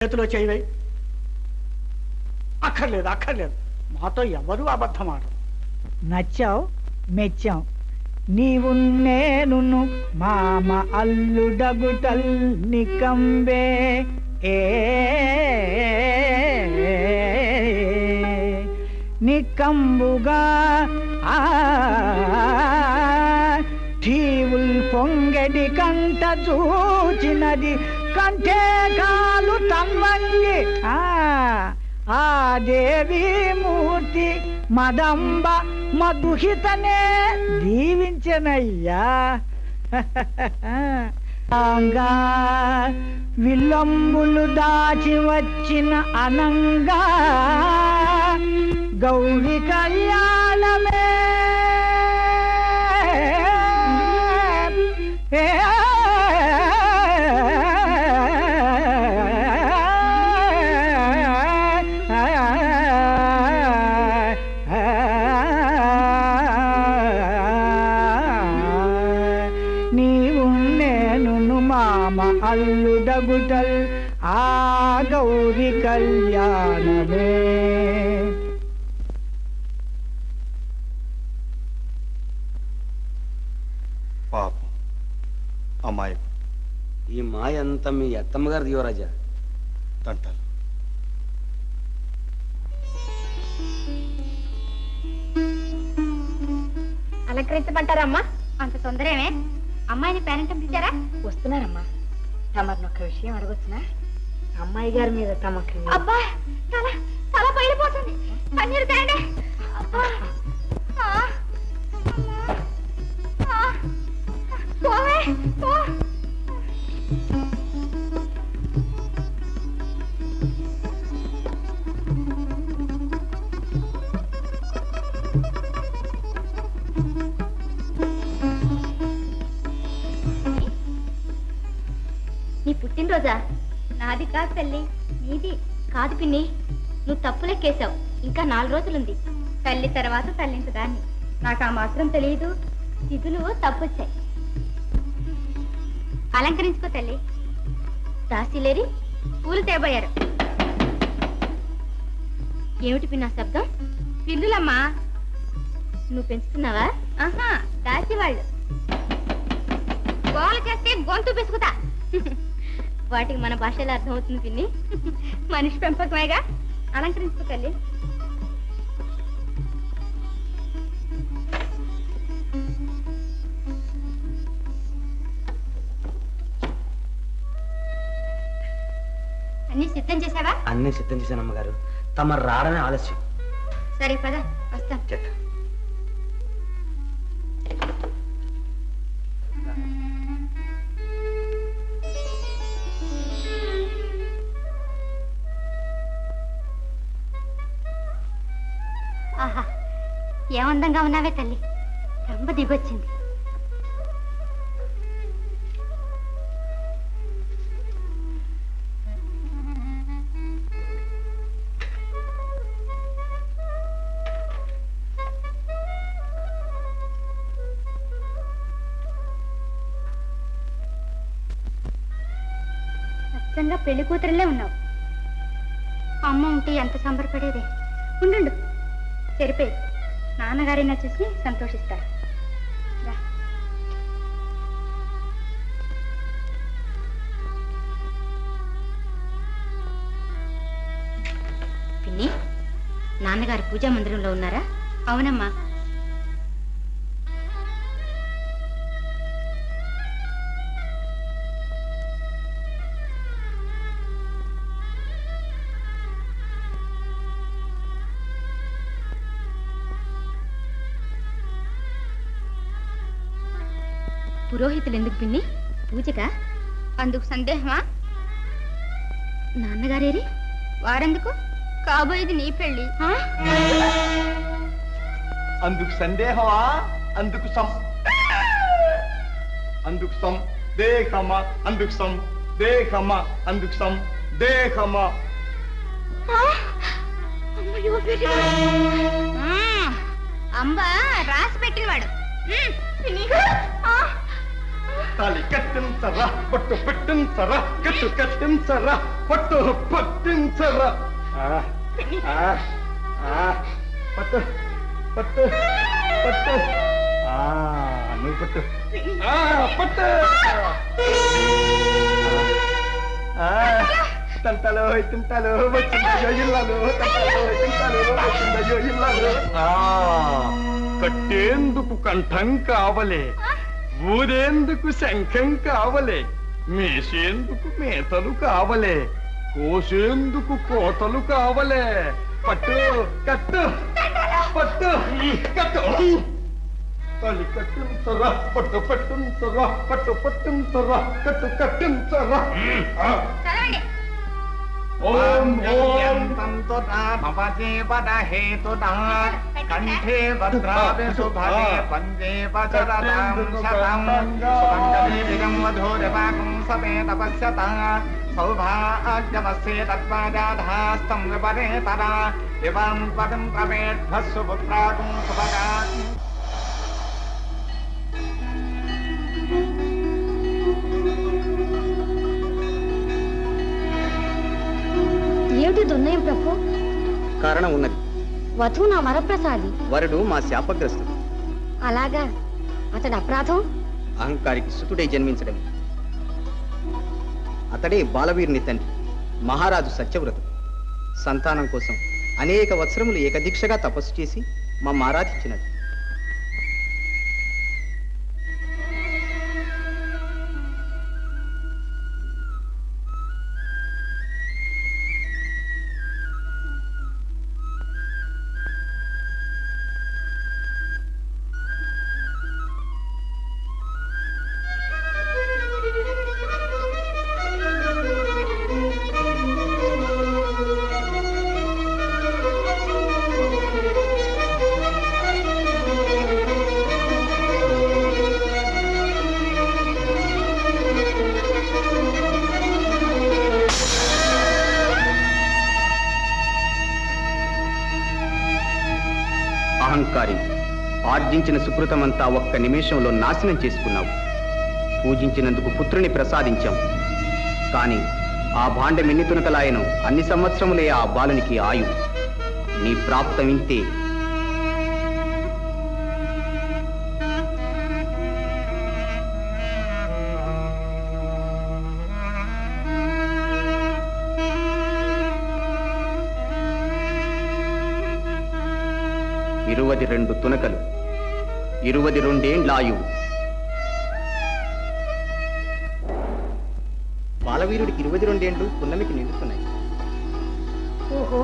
చేతిలో చేయవై. అక్కర్లేదు అక్కర్లేదు, మాతో ఎవరు అబద్ధమాడరు. నచ్చావు, మెచ్చావు. నీవు నేను మామ అల్లుడగుటల్ నికంబే ఏ నికంబుగా ఠీవుల్ పొంగడి కంట చూచినది కంటే కాలు తన్వంగి ఆ దేవి మూర్తి మదంబ మధుహితనే దీవించనయ్యా. విల్లంబులు దాచి వచ్చిన అనంగా గౌరీ కళ్యాణమే నీవు నేను మామ అల్లుడగుటల్ ఆ గౌరీ కళ్యాణమే. పాపం అమ్మాయి, ఈ మాయ అంతా మీ అత్తమ్మగారు యువరాజా. తంటాలు అలంకరించమంటారమ్మా? అంత తొందరేమే? అమ్మాయిని పేరెంట్ పిలిచారా? వస్తున్నారమ్మా. తమరిని ఒక్క విషయం అడగొచ్చునా? అమ్మాయి గారి మీద తమకు అబ్బా, తల తల పైలిపోతుంది. పన్నీరు తేండి. అబ్బా, పోవే పో. నీ పుట్టినరోజా? నాది కాదు తల్లి, నీది. కాదు పిన్ని, నువ్వు తప్పులెక్కేశావు. ఇంకా 4 రోజులుంది. తల్లి తర్వాత తల్లింటి దాన్ని. నాకు ఆ మాత్రం తెలియదు. తిథులు తప్పొచ్చాయి. అలంకరించుకో తల్లి. దాసిలేరి పూలు తేబోయారు. ఏమిటి పిన్న శబ్దం? పిల్లులమ్మా. నువ్వు పెంచుతున్నావా? ఆహా, దాసి వాళ్ళు. గోల చేస్తే గొంతు పిసుకుతా. వాటికి మన భాషలో అర్థమవుతుంది పిన్ని. మనిషి పెంపకమేగా. అలంకరించుకో తల్లి. అన్ని సిద్ధం చేసావా? అన్నీ సిద్ధం చేశాను అమ్మగారు. తమ రావడమే ఆలస్యం. సరే పద, వస్తాం. చెత్త ఆహా, ఏమందంగా ఉన్నావే తల్లి. రంబ దిగొచ్చింది. అచ్చంగా పెళ్లి కూతురులే ఉన్నావు. అమ్మ ఉంటే ఎంత సంబరపడేదే. ఉండు, సరిపోయి నాన్నగారైనా చూసి సంతోషిస్తారు. పిన్ని, నాన్నగారు పూజా మందిరంలో ఉన్నారా? అవునమ్మా. పురోహితులు ఎందుకు పిన్ని? పూజగా? అందుకు సందేహమా? నాన్నగారేరి? వారెందుకు? కాబోయేది నీ పెళ్ళి. అందుకు సందేహమా? అందుకు దేహమా? అందుకు దేహమా? అందుకు దేహమా? అంబ రాసి పెట్టినవాడు. తాళి కట్టించరా పట్టు పెట్టించరా కట్టు కట్టించరా పట్టు పట్టించరా పట్టు పట్టు పట్టు నువ్వు పట్టు పట్టు తంటలో తింటాలు వచ్చిందయ్యో ఇల్లాలు తంటలో తింటాలు వచ్చిందయ్యో ఇల్లాలు కట్టేందుకు కంఠం కావలే ఊరేందుకు శంఖం కావలే మేసేందుకు మేతలు కావలే కోసేందుకు కోతలు కావలే పట్టు కట్టు పట్టు కట్టు తల్లి కట్టించరా పట్టు పట్టించరా పట్టు పట్టించరా కట్టు కట్టించరా ఓం ఓం కంఠే భద్రాభి సుభగే పంజే వచరదాం శతం సుమంగళీం వధూరపాకం సమే తపస్యత సౌభాగ్యమస్యే తత్వాజాధాస్తం విపరేతరా ఇవం పదం ప్రవేద్భస్సు పుత్రాకం సుభగా ఏమిటి దున్నయం ప్రభు? కారణం ఉన్నది. వధువు నా వరప్రసాది. వరుడు మా శాపగ్రస్తుడు. అలాగా? అతడు అపరాధం? అహంకారికి సుతుడై జన్మించడం. అతడే బాలవీరుని తండ్రి మహారాజు సత్యవ్రతుడు. సంతానం కోసం అనేక వత్సరములు ఏకదీక్షగా తపస్సు చేసి మమ్మ ఆరాధించినది. అహంకారి, ఆర్జించిన సుకృతమంతా ఒక్క నిమిషంలో నాశనం చేసుకున్నావు. పూజించినందుకు పుత్రుని ప్రసాదించాం. కానీ ఆ భాండమెన్ని తునకలాయను అన్ని సంవత్సరములే ఆ బాలునికి ఆయు. నీ ప్రాప్తం ఇంతే. ఇరువది 2 తునకలు, 22 ఏండ్ల ఆయువు. బాలవీరుడికి 22 ఏండ్లు పున్నమికి నిండుతున్నాయి. ఓహో,